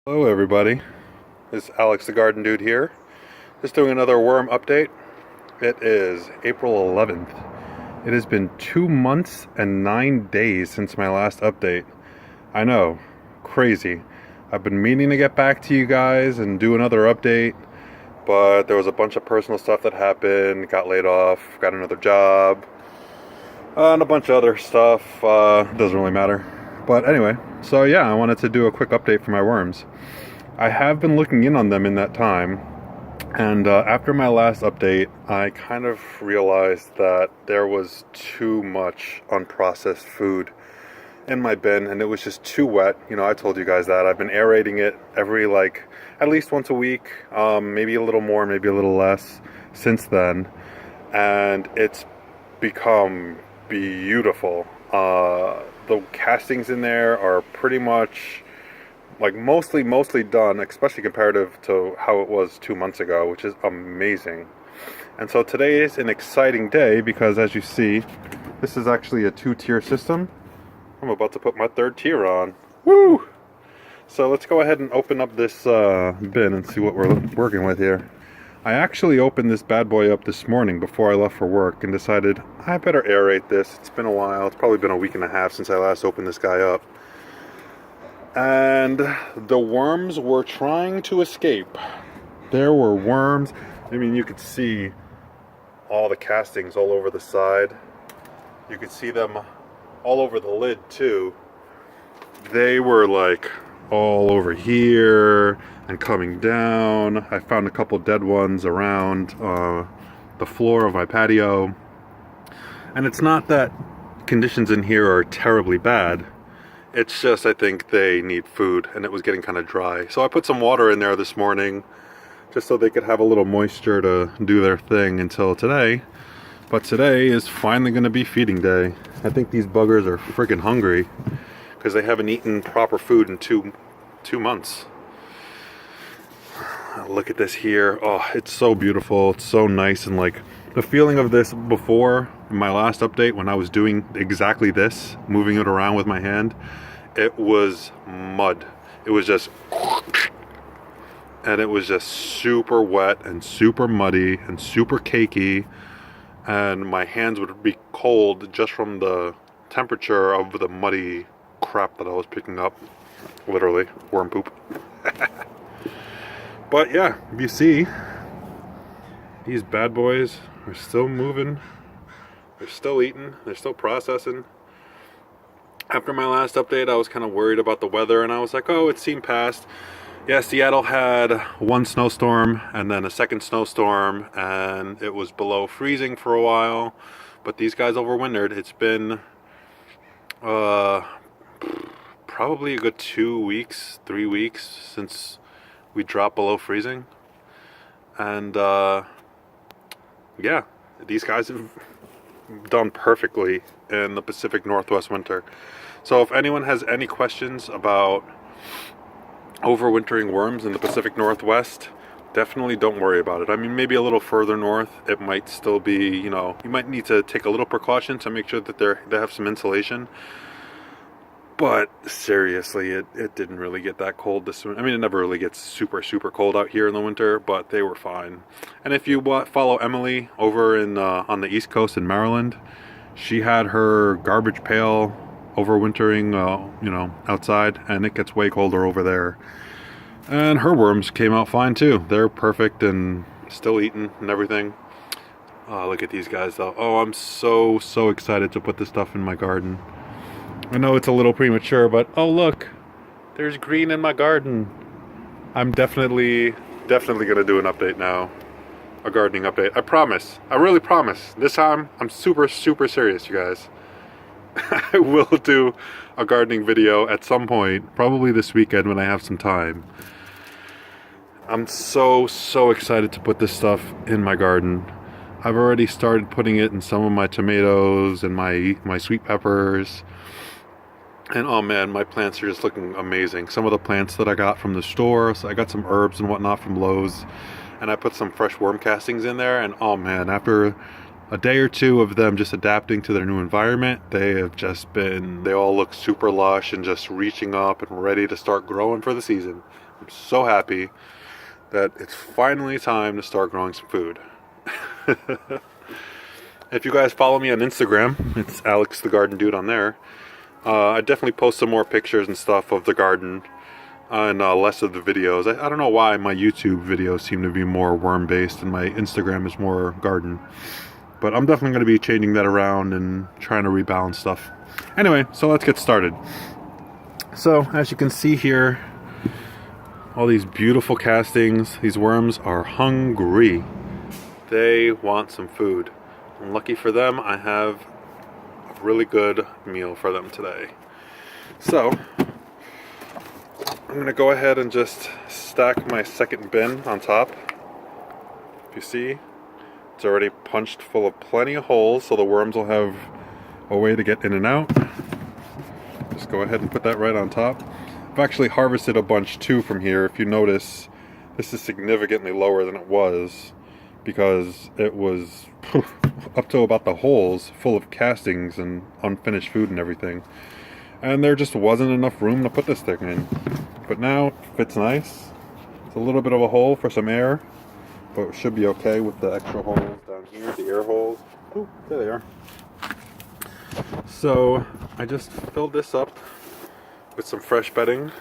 Hello everybody, it's Alex the Garden Dude here, just doing another worm update. It is April 11th. It has been 2 months and 9 days since my last update. I know, crazy. I've been meaning to get back to you guys and do another update, but there was a bunch of personal stuff that happened, got laid off, got another job, and a bunch of other stuff. Doesn't really matter. But anyway, so yeah, I wanted to do a quick update for my worms. I have been looking in on them in that time, and after my last update, I kind of realized that there was too much unprocessed food in my bin, and it was just too wet. You know, I told you guys that. I've been aerating it every, at least once a week, maybe a little more, maybe a little less since then, and it's become beautiful. The castings in there are pretty much mostly done, especially comparative to how it was 2 months ago, which is amazing. And so today is an exciting day because, as you see, this is actually a 2-tier system. I'm about to put my 3rd tier on. Woo! So let's go ahead and open up this bin and see what we're working with here. I actually opened this bad boy up this morning before I left for work and decided I better aerate this. It's been a while. It's probably been a week and a half since I last opened this guy up. And the worms were trying to escape. There were worms. I mean, you could see all the castings all over the side. You could see them all over the lid too. They were like all over here and coming down. I found a couple dead ones around the floor of my patio. And it's not that conditions in here are terribly bad. It's just I think they need food, and it was getting kind of dry. So I put some water in there this morning just so they could have a little moisture to do their thing until today. But today is finally going to be feeding day. I think these buggers are freaking hungry because they haven't eaten proper food in two months. Look at this here. Oh, it's so beautiful. It's so nice, and the feeling of this before my last update when I was doing exactly this, moving it around with my hand, it was mud. It was just, and it was just super wet and super muddy and super cakey, and my hands would be cold just from the temperature of the muddy crap that I was picking up. Literally, worm poop. But yeah, you see, these bad boys are still moving. They're still eating. They're still processing. After my last update, I was kind of worried about the weather, and I was like, oh, it seemed past. Yeah, Seattle had one snowstorm and then a second snowstorm, and it was below freezing for a while. But these guys overwintered. It's been probably a good 2 weeks, 3 weeks since we dropped below freezing. And yeah, these guys have done perfectly in the Pacific Northwest winter. So if anyone has any questions about overwintering worms in the Pacific Northwest, definitely don't worry about it. I mean, maybe a little further north, it might still be, you might need to take a little precaution to make sure that they have some insulation. But seriously, it didn't really get that cold this winter. I mean, it never really gets super, super cold out here in the winter, but they were fine. And if you follow Emily over in on the East Coast in Maryland, she had her garbage pail overwintering, outside, and it gets way colder over there. And her worms came out fine too. They're perfect and still eating and everything. Look at these guys though. Oh, I'm so excited to put this stuff in my garden. I know it's a little premature, but oh look, there's green in my garden. I'm definitely gonna do an update now, a gardening update. I promise. I really promise. This time I'm super serious, you guys. I will do a gardening video at some point, probably this weekend when I have some time. I'm so excited to put this stuff in my garden. I've already started putting it in some of my tomatoes and my sweet peppers. And oh man, my plants are just looking amazing. Some of the plants that I got from the store, so I got some herbs and whatnot from Lowe's, and I put some fresh worm castings in there, and oh man, after a day or two of them just adapting to their new environment, they all look super lush and just reaching up and ready to start growing for the season. I'm so happy that it's finally time to start growing some food. If you guys follow me on Instagram, it's alexthegardendude on there. I definitely post some more pictures and stuff of the garden and less of the videos. I don't know why my YouTube videos seem to be more worm based and my Instagram is more garden. But I'm definitely going to be changing that around and trying to rebalance stuff. Anyway, so let's get started. So as you can see here, all these beautiful castings, these worms are hungry. They want some food. And lucky for them, I have a really good meal for them today. So I'm going to go ahead and just stack my second bin on top. If you see, it's already punched full of plenty of holes, so the worms will have a way to get in and out. Just go ahead and put that right on top. I've actually harvested a bunch too from here. If you notice, this is significantly lower than it was because it was up to about the holes full of castings and unfinished food and everything. And there just wasn't enough room to put this thing in. But now it fits nice. It's a little bit of a hole for some air, but it should be okay with the extra holes down here, the air holes. Oh, there they are. So I just filled this up with some fresh bedding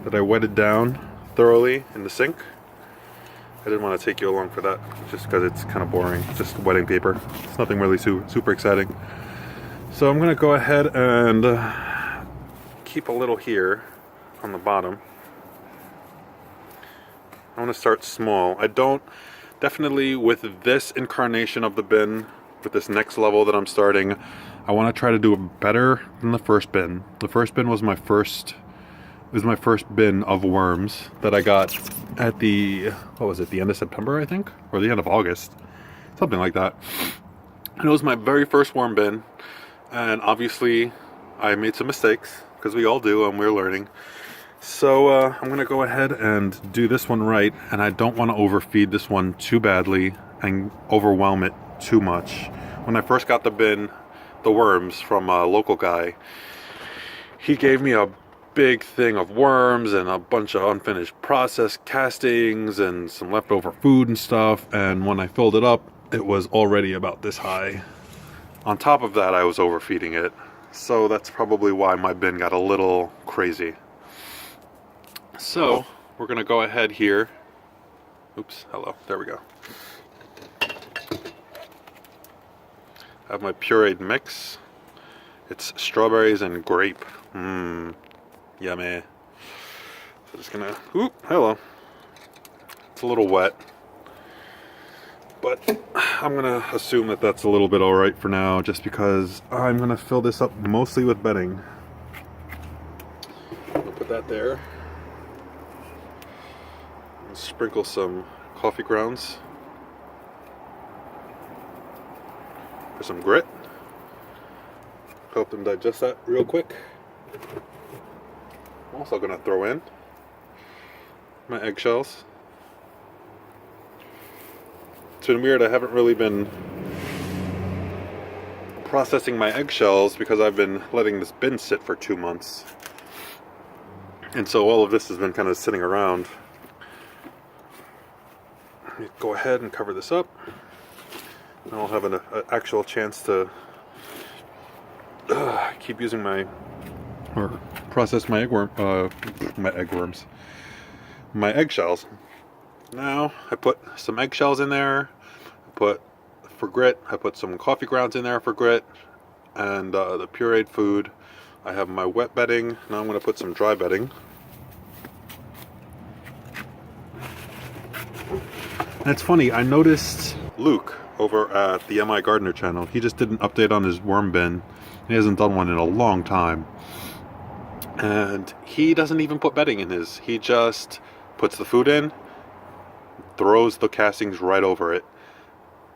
that I wetted down thoroughly in the sink. I didn't want to take you along for that just because it's kind of boring. It's just wetting paper. It's nothing really super exciting. So I'm going to go ahead and keep a little here on the bottom. I want to start small. Definitely with this incarnation of the bin, with this next level that I'm starting, I want to try to do it better than the first bin. The first bin was my first bin of worms that I got at the end of September, I think, or the end of August, something like that. And it was my very first worm bin, and obviously I made some mistakes because we all do and we're learning. So I'm gonna go ahead and do this one right, and I don't want to overfeed this one too badly and overwhelm it too much. When I first got the worms from a local guy, he gave me a big thing of worms and a bunch of unfinished processed castings and some leftover food and stuff, and when I filled it up, it was already about this high. On top of that, I was overfeeding it, so that's probably why my bin got a little crazy. So we're gonna go ahead here. Oops, hello, there we go. I have my pureed mix. It's strawberries and grape. Yummy. So just gonna, hello. It's a little wet, but I'm gonna assume that that's a little bit all right for now, just because I'm gonna fill this up mostly with bedding. I'll put that there. And sprinkle some coffee grounds for some grit. Help them digest that real quick. I'm also going to throw in my eggshells. It's been weird, I haven't really been processing my eggshells because I've been letting this bin sit for 2 months. And so all of this has been kind of sitting around. Let me go ahead and cover this up. And I'll have an actual chance to keep using process my my eggshells. Now I put some eggshells in there. For grit, I put some coffee grounds in there for grit, and the pureed food. I have my wet bedding. Now I'm going to put some dry bedding. And it's funny, I noticed Luke over at the MI Gardener channel. He just did an update on his worm bin. He hasn't done one in a long time. And he doesn't even put bedding in his. He just puts the food in, throws the castings right over it.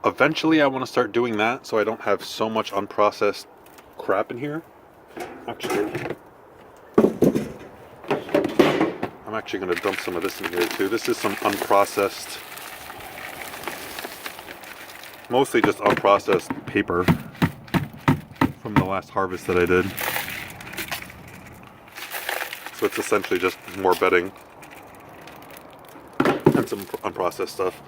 Eventually I want to start doing that so I don't have so much unprocessed crap in here. Actually, I'm actually going to dump some of this in here too. This is some unprocessed, mostly just unprocessed paper from the last harvest that I did. So it's essentially just more bedding. and some unprocessed stuff.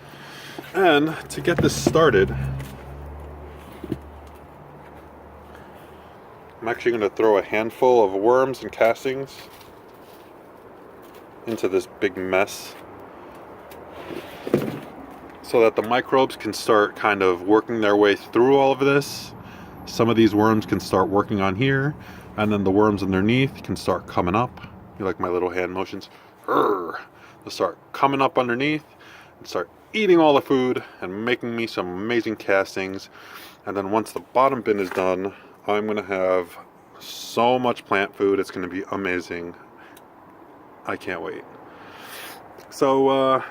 And to get this started, I'm actually going to throw a handful of worms and castings into this big mess so that the microbes can start kind of working their way through all of this. Some of these worms can start working on here, and then the worms underneath can start coming up. You like my little hand motions? They'll start coming up underneath and start eating all the food and making me some amazing castings. And then once the bottom bin is done, I'm gonna have so much plant food. It's gonna be amazing. I can't wait. So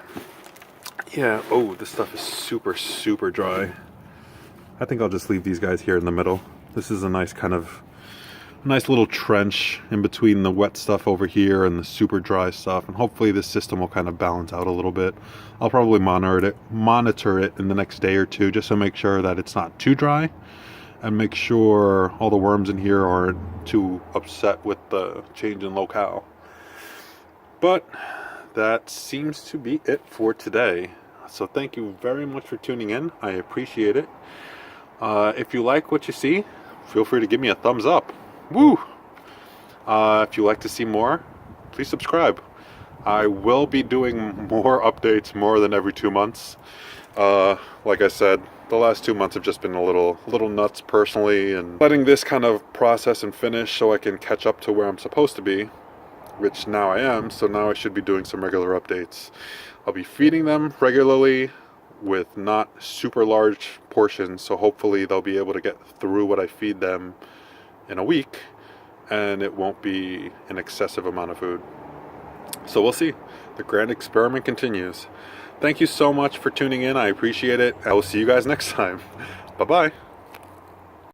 yeah, oh, this stuff is super dry. I think I'll just leave these guys here in the middle. This is a nice little trench in between the wet stuff over here and the super dry stuff, and hopefully this system will kind of balance out a little bit. I'll probably monitor it in the next day or two, just to make sure that it's not too dry, and make sure all the worms in here aren't too upset with the change in locale. But that seems to be it for today. So thank you very much for tuning in. I appreciate it. If you like what you see, feel free to give me a thumbs up. Woo! If you like to see more, please subscribe. I will be doing more updates more than every 2 months. Like I said, the last 2 months have just been a little nuts personally, and letting this kind of process and finish so I can catch up to where I'm supposed to be, which now I am. So now I should be doing some regular updates. I'll be feeding them regularly with not super large portions, so hopefully they'll be able to get through what I feed them in a week, and it won't be an excessive amount of food. So we'll see. The grand experiment continues. Thank you so much for tuning in. I appreciate it. I will see you guys next time. Bye-bye.